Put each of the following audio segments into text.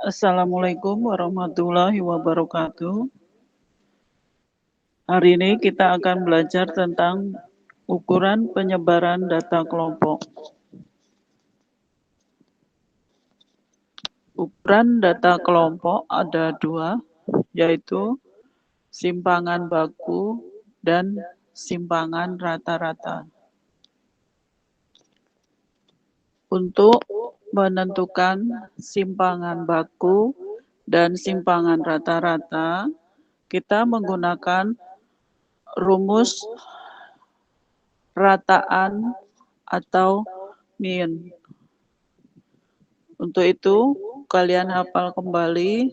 Assalamualaikum warahmatullahi wabarakatuh. Hari ini kita akan belajar tentang ukuran penyebaran data kelompok. Ukuran data kelompok ada dua, yaitu simpangan baku dan simpangan rata-rata. Untuk menentukan simpangan baku dan simpangan rata-rata, kita menggunakan rumus rataan atau mean. Untuk itu, kalian hafal kembali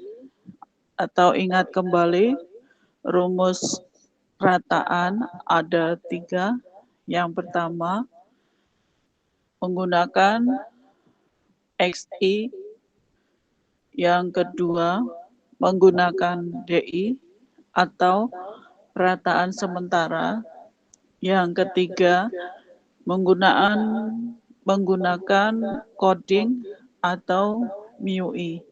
atau ingat kembali rumus rataan ada 3. Yang pertama, menggunakan XI. Yang kedua, menggunakan DI atau rataan sementara. Yang ketiga, menggunakan coding atau MUI.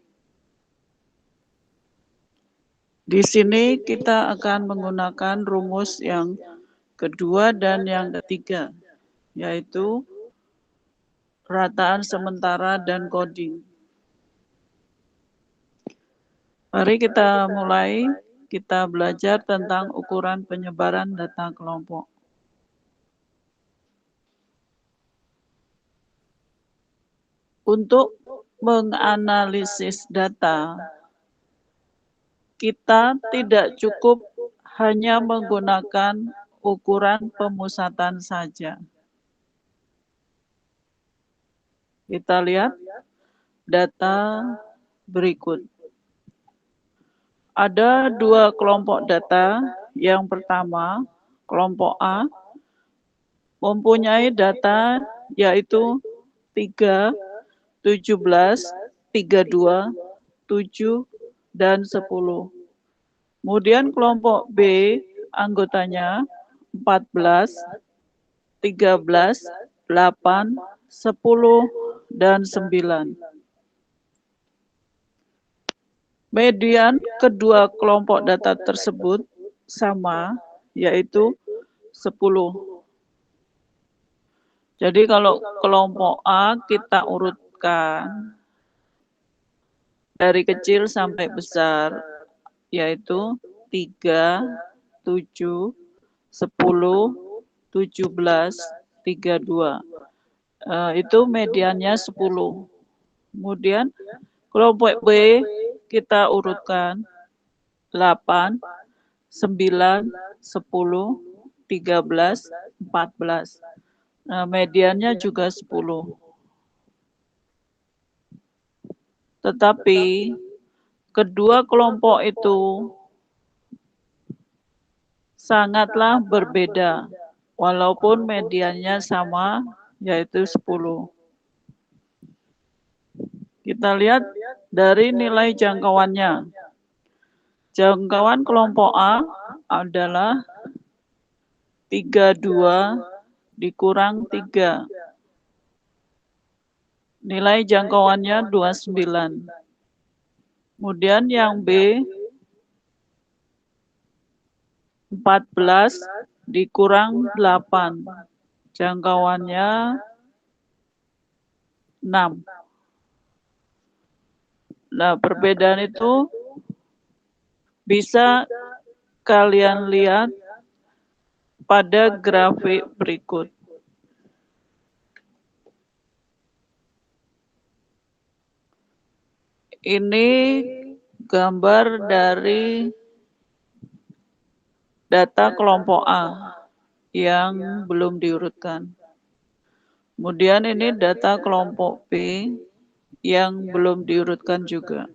Di sini kita akan menggunakan rumus yang kedua dan yang ketiga, yaitu rataan sementara dan coding. Mari kita mulai, kita belajar tentang ukuran penyebaran data kelompok. Untuk menganalisis data, kita tidak cukup hanya menggunakan ukuran pemusatan saja. Kita lihat data berikut. Ada 2 kelompok data. Yang pertama, kelompok A mempunyai data yaitu 3, 17, 32, 7, dan 10. Kemudian kelompok B anggotanya 14, 13, 8, 10, dan 9. Median kedua kelompok data tersebut sama, yaitu 10. Jadi kalau kelompok A kita urutkan dari kecil sampai besar, yaitu 3, 7, 10, 17, 32. Itu mediannya 10. Kemudian kelompok B kita urutkan 8, 9, 10, 13, 14. Mediannya juga 10. Tetapi kedua kelompok itu sangatlah berbeda, walaupun mediannya sama, yaitu 10. Kita lihat dari nilai jangkauannya. Jangkauan kelompok A adalah 32 dikurang 3. Nilai jangkauannya 29. Kemudian yang B 14 dikurang 8. Jangkauannya 6. Nah, perbedaan itu bisa kalian lihat pada grafik berikut. Ini gambar dari data kelompok A yang belum diurutkan. Kemudian ini data kelompok B yang belum diurutkan juga.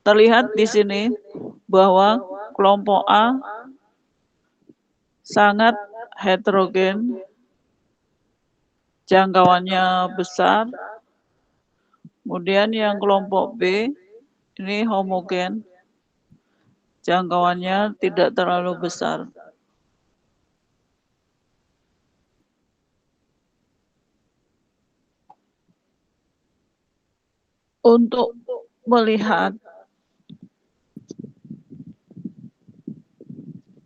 Terlihat di sini bahwa kelompok A sangat heterogen, jangkauannya besar. Kemudian yang kelompok B ini homogen, jangkauannya tidak terlalu besar. Untuk melihat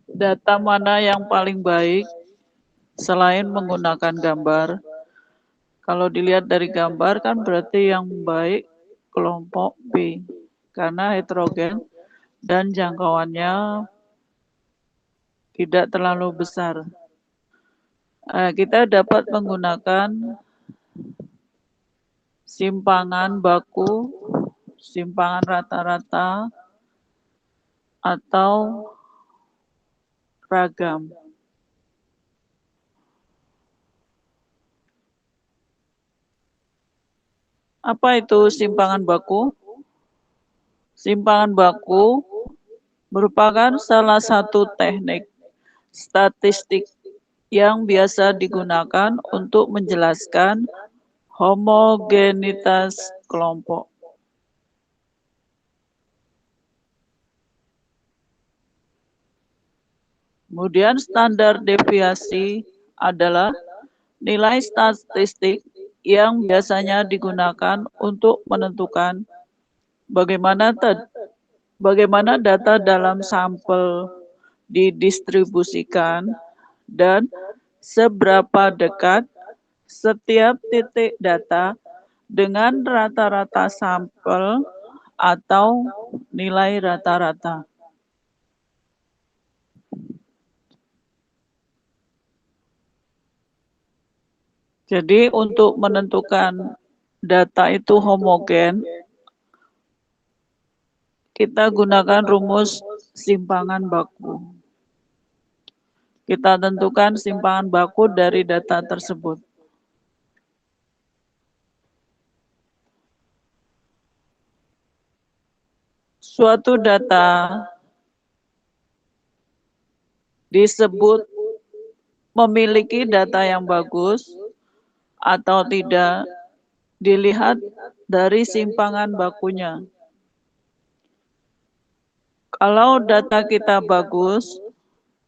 data mana yang paling baik selain menggunakan gambar. Kalau dilihat dari gambar kan berarti yang baik kelompok B karena heterogen dan jangkauannya tidak terlalu besar. Kita dapat menggunakan simpangan baku, simpangan rata-rata, atau ragam. Apa itu simpangan baku? Simpangan baku merupakan salah satu teknik statistik yang biasa digunakan untuk menjelaskan homogenitas kelompok. Kemudian standar deviasi adalah nilai statistik yang biasanya digunakan untuk menentukan bagaimana data dalam sampel didistribusikan dan seberapa dekat setiap titik data dengan rata-rata sampel atau nilai rata-rata. Jadi untuk menentukan data itu homogen, kita gunakan rumus simpangan baku. Kita tentukan simpangan baku dari data tersebut. Suatu data disebut memiliki data yang bagus atau tidak dilihat dari simpangan bakunya. Kalau data kita bagus,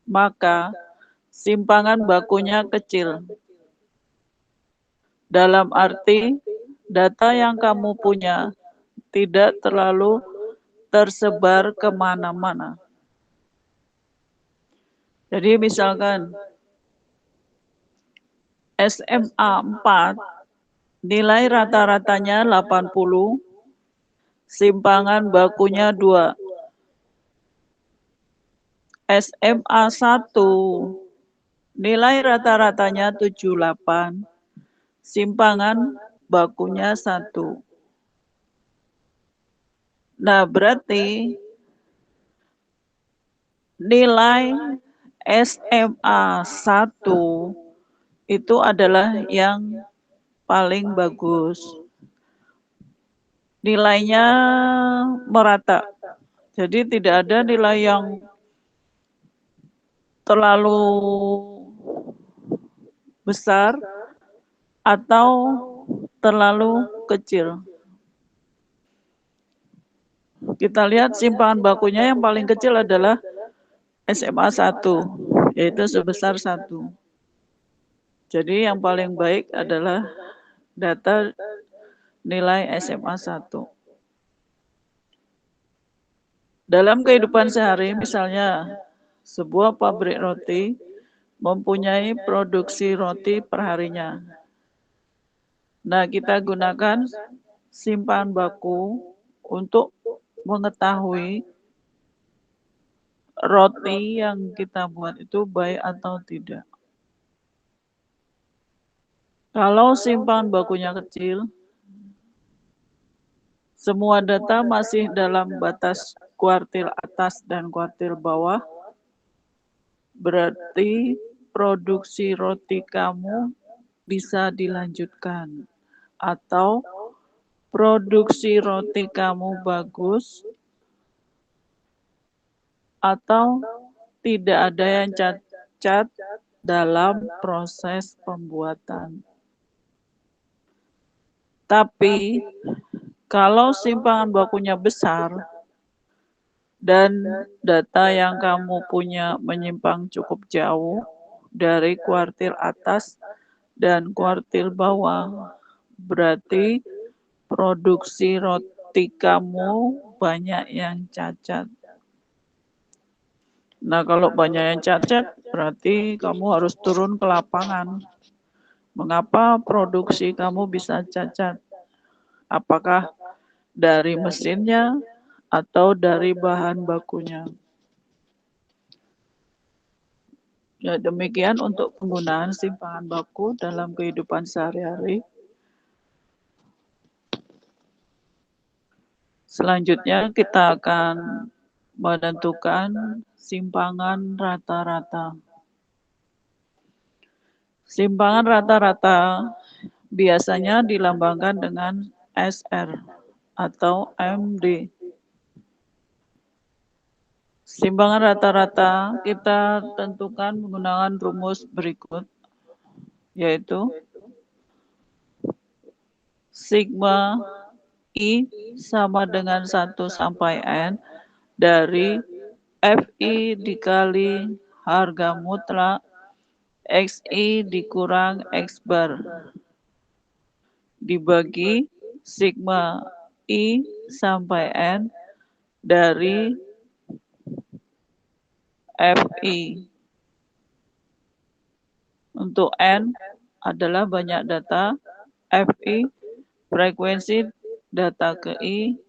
maka simpangan bakunya kecil. Dalam arti, data yang kamu punya tidak terlalu tersebar kemana-mana. Jadi misalkan SMA 4, nilai rata-ratanya 80, simpangan bakunya 2. SMA 1, nilai rata-ratanya 78, simpangan bakunya 1. Nah, berarti nilai SMA 1 itu adalah yang paling bagus. Nilainya merata. Jadi tidak ada nilai yang terlalu besar atau terlalu kecil. Kita lihat simpangan bakunya yang paling kecil adalah SMA 1, yaitu sebesar 1. Jadi yang paling baik adalah data nilai SMA 1. Dalam kehidupan sehari, misalnya sebuah pabrik roti mempunyai produksi roti perharinya. Nah, kita gunakan simpan baku untuk mengetahui roti yang kita buat itu baik atau tidak. Kalau simpan bakunya kecil, semua data masih dalam batas kuartil atas dan kuartil bawah, berarti produksi roti kamu bisa dilanjutkan. Atau produksi roti kamu bagus, atau tidak ada yang cacat dalam proses pembuatan. Tapi kalau simpangan bakunya besar dan data yang kamu punya menyimpang cukup jauh dari kuartil atas dan kuartil bawah, berarti produksi seperti kamu banyak yang cacat. Nah, kalau banyak yang cacat, berarti kamu harus turun ke lapangan. Mengapa produksi kamu bisa cacat? Apakah dari mesinnya atau dari bahan bakunya? Ya, demikian untuk penggunaan simpangan baku dalam kehidupan sehari-hari. Selanjutnya kita akan menentukan simpangan rata-rata. Simpangan rata-rata biasanya dilambangkan dengan SR atau MD. Simpangan rata-rata kita tentukan menggunakan rumus berikut, yaitu sigma I sama dengan 1 sampai N dari FI dikali harga mutlak XI dikurang X bar dibagi sigma I sampai N dari FI. Untuk N adalah banyak data, FI frekuensi data ke I,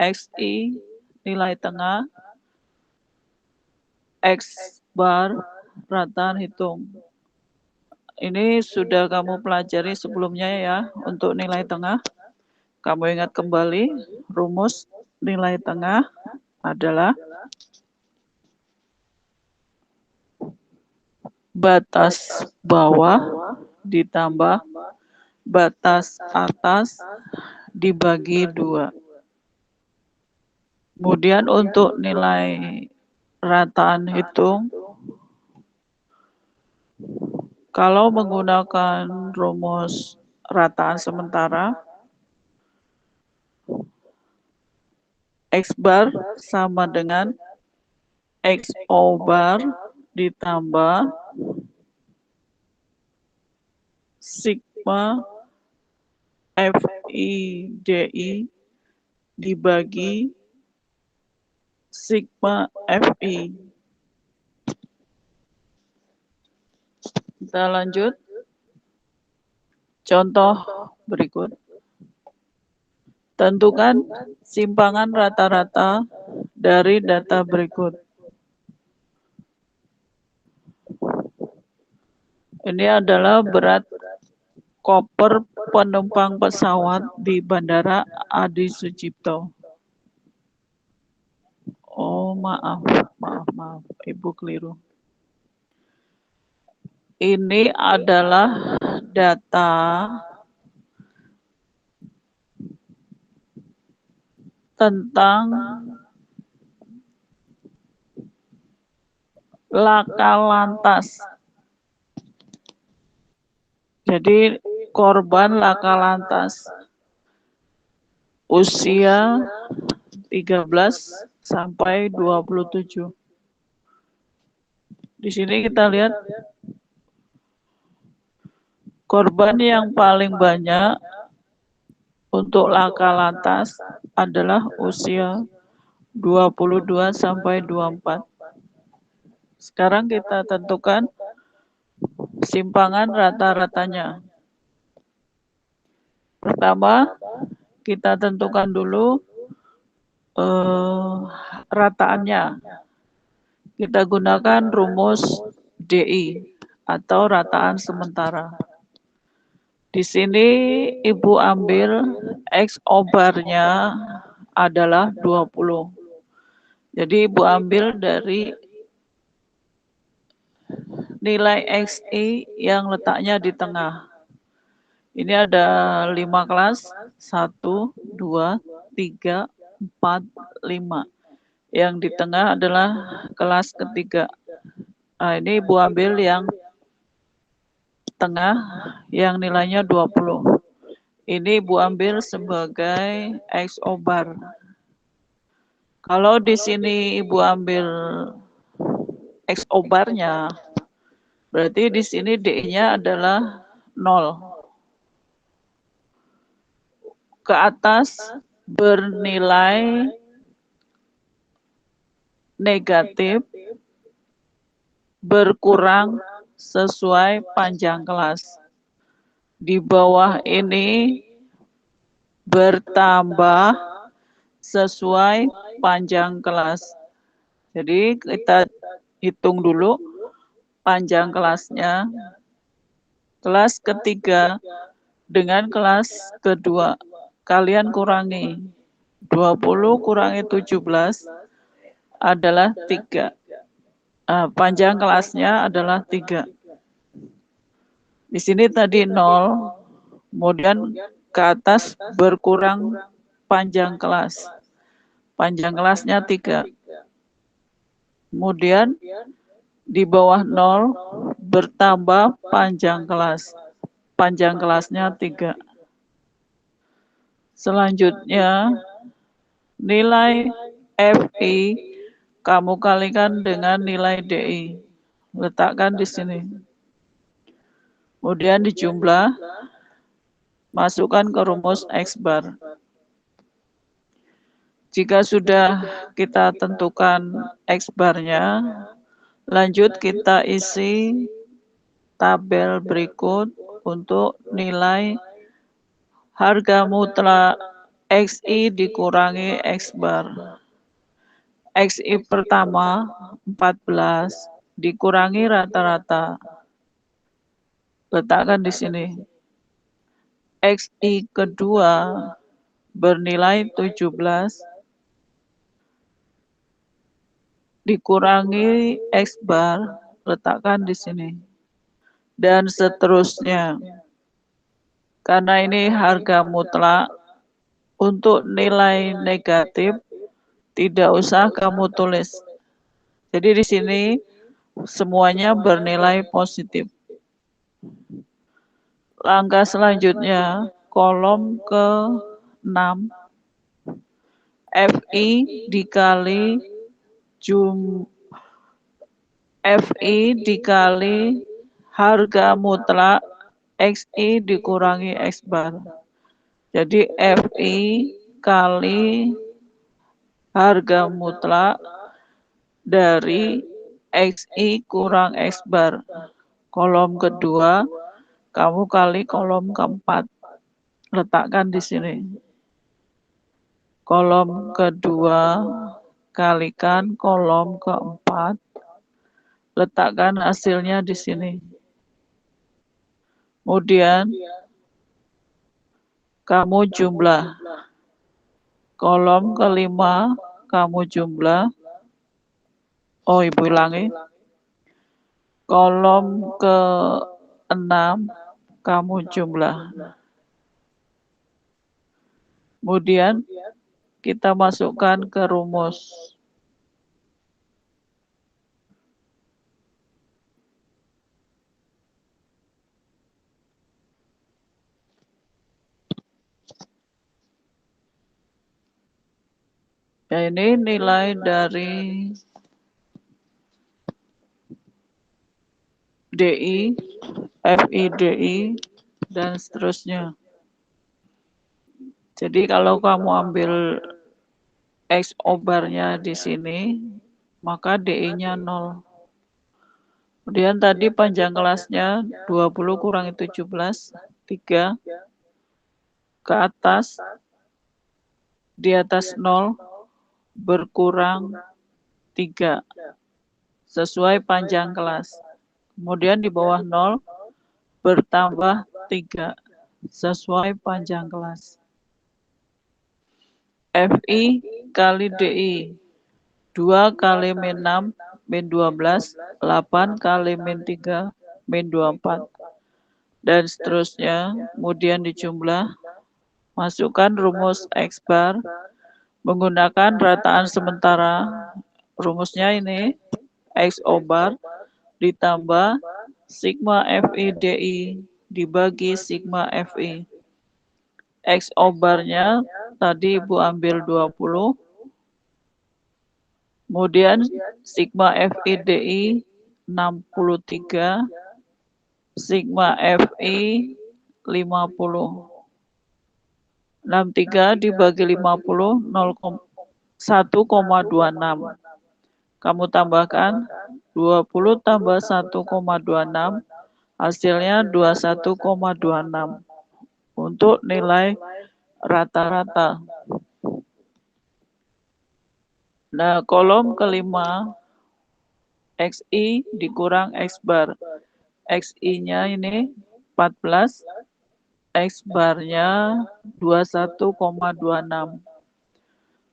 XI nilai tengah, X bar rataan hitung. Ini sudah kamu pelajari sebelumnya ya untuk nilai tengah. Kamu ingat kembali rumus nilai tengah adalah batas bawah ditambah batas atas dibagi 2. Kemudian untuk nilai rataan hitung, kalau menggunakan rumus rataan sementara, X bar sama dengan XO bar ditambah sigma FIDI dibagi sigma FI. Kita lanjut. Contoh berikut. Tentukan simpangan rata-rata dari data berikut. Ini adalah berat koper penumpang pesawat di Bandara Adi Sucipto. Oh, maaf, Ibu keliru. Ini adalah data tentang laka lantas. Jadi korban laka lantas usia 13 sampai 27. Di sini kita lihat korban yang paling banyak untuk laka lantas adalah usia 22 sampai 24. Sekarang kita tentukan simpangan rata-ratanya. Pertama, kita tentukan dulu rataannya. Kita gunakan rumus DI atau rataan sementara. Di sini Ibu ambil XO bar-nya adalah 20. Jadi Ibu ambil dari nilai XI yang letaknya di tengah. Ini ada 5 kelas, 1, 2, 3, 4, 5. Yang di tengah adalah kelas ketiga. Nah, ini Ibu ambil yang tengah yang nilainya 20. Ini Ibu ambil sebagai XO bar. Kalau di sini Ibu ambil XO bar-nya, berarti di sini D-nya adalah 0. Ke atas bernilai negatif berkurang sesuai panjang kelas. Di bawah ini bertambah sesuai panjang kelas. Jadi kita hitung dulu panjang kelasnya. Kelas ketiga dengan kelas kedua. Kalian kurangi. 20 kurangi 17 adalah 3. Panjang kelasnya adalah 3. Di sini tadi 0, kemudian ke atas berkurang panjang kelas. Panjang kelasnya 3. Kemudian di bawah 0 bertambah panjang kelas. Panjang kelasnya 3. Selanjutnya nilai FI kamu kalikan dengan nilai DI. Letakkan di sini. Kemudian dijumlah, masukkan ke rumus X bar. Jika sudah kita tentukan X barnya, lanjut kita isi tabel berikut untuk nilai harga mutlak XI dikurangi X bar. XI pertama 14 dikurangi rata-rata. Letakkan di sini. XI kedua bernilai 17 dikurangi X bar, letakkan di sini. Dan seterusnya. Karena ini harga mutlak, untuk nilai negatif tidak usah kamu tulis. Jadi di sini semuanya bernilai positif. Langkah selanjutnya, kolom ke-6, FI dikali FI dikali harga mutlak XI dikurangi X bar. Jadi FI kali harga mutlak dari XI kurang X bar. Kolom kedua, kamu kali kolom keempat. Letakkan di sini. Kolom kedua kalikan kolom keempat. Letakkan hasilnya di sini. Kemudian kamu jumlah. Kolom kelima kamu jumlah. Oh, Ibu ulangi. Kolom ke-6 kamu jumlah. Kemudian kita masukkan ke rumus. Ya, ini nilai dari DI, FIDI, dan seterusnya. Jadi kalau kamu ambil XO barnya di sini, maka DI-nya 0. Kemudian tadi panjang kelasnya 20 kurangi 17, 3. Ke atas, di atas 0, berkurang 3. Sesuai panjang kelas. Kemudian di bawah 0, bertambah 3. Sesuai panjang kelas. FI kali DI. 2 kali min 6, min 12, 8 kali min 3, min 24. Dan seterusnya, kemudian dijumlah, masukkan rumus X bar, menggunakan rataan sementara. Rumusnya ini, XO bar, ditambah sigma FI DI, dibagi sigma FI. XO barnya tadi Ibu ambil 20. Kemudian sigma FI/DI 63, sigma FI 50. 63 dibagi 50, 1,26. Kamu tambahkan 20 tambah 1,26, hasilnya 21,26 untuk nilai rata-rata. Nah, kolom kelima, XI dikurang X bar. XI-nya ini 14, X barnya 21,26.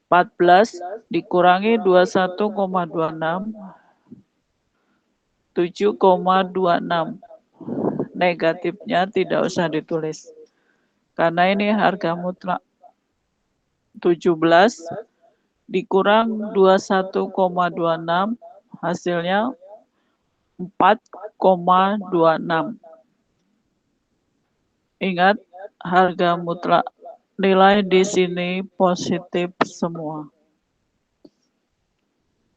14 dikurangi 21,26, 7,26. Negatifnya tidak usah ditulis. Karena ini harga mutlak. 17 dikurang 21,26, hasilnya 4,26. Ingat, harga mutlak. Nilai di sini positif semua.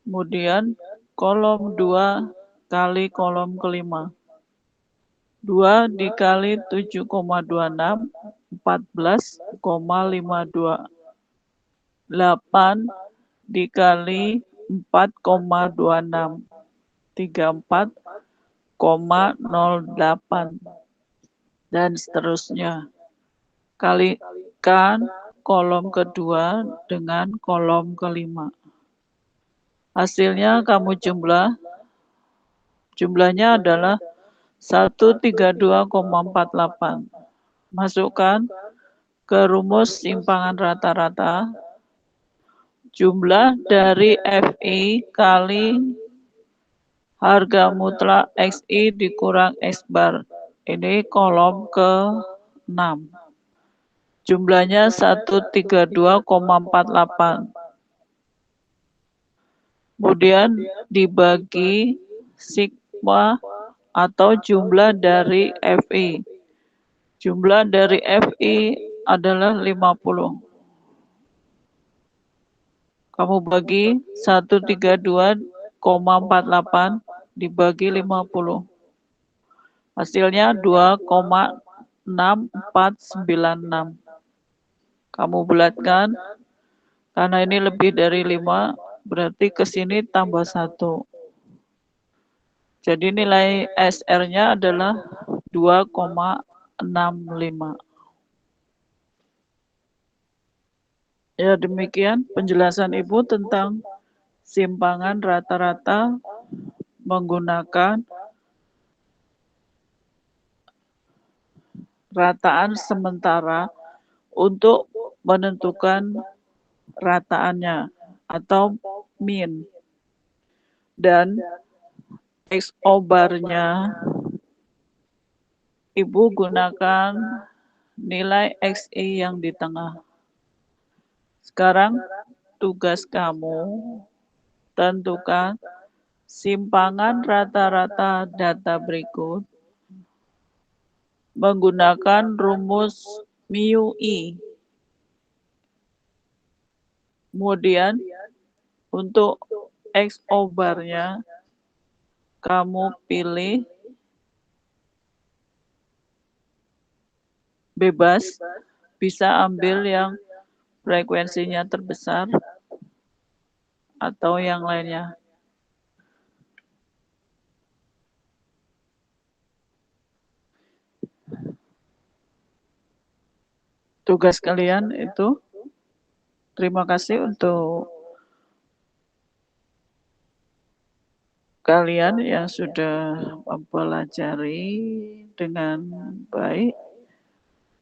Kemudian kolom 2 kali kolom kelima. 2 dikali 7,26, 14,52. 8 dikali 4,26, 34,08. Dan seterusnya. Kalikan kolom kedua dengan kolom kelima. Hasilnya kamu jumlahnya adalah 132,48. Masukkan ke rumus simpangan rata-rata. Jumlah dari FI kali harga mutlak XI dikurang X bar. Ini kolom ke-6. Jumlahnya 132,48. Kemudian dibagi sigma atau jumlah dari FI. Jumlah dari FI adalah 50. Kamu bagi 132,48 dibagi 50. Hasilnya 2,6496. Kamu bulatkan, karena ini lebih dari 5, berarti ke sini tambah 1. Jadi nilai SR-nya adalah 2,65. Ya, demikian penjelasan Ibu tentang simpangan rata-rata menggunakan rataan sementara untuk menentukan rataannya atau min. Dan XO bar-nya Ibu gunakan nilai XI yang di tengah. Sekarang tugas kamu tentukan simpangan rata-rata data berikut menggunakan rumus μi. Kemudian untuk XO bar-nya kamu pilih bebas, bisa ambil yang frekuensinya terbesar atau yang lainnya. Tugas kalian itu. Terima kasih untuk kalian yang sudah mempelajari dengan baik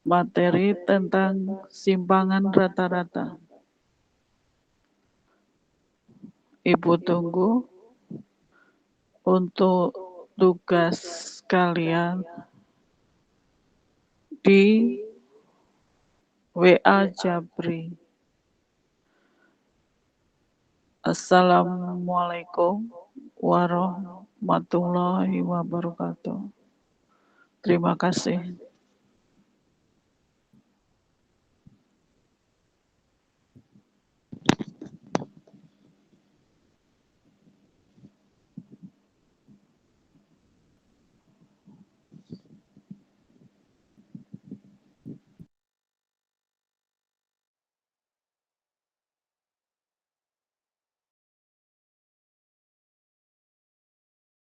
materi tentang simpangan rata-rata. Ibu tunggu untuk tugas kalian di WA Jabri. Assalamualaikum warahmatullahi wabarakatuh. Terima kasih.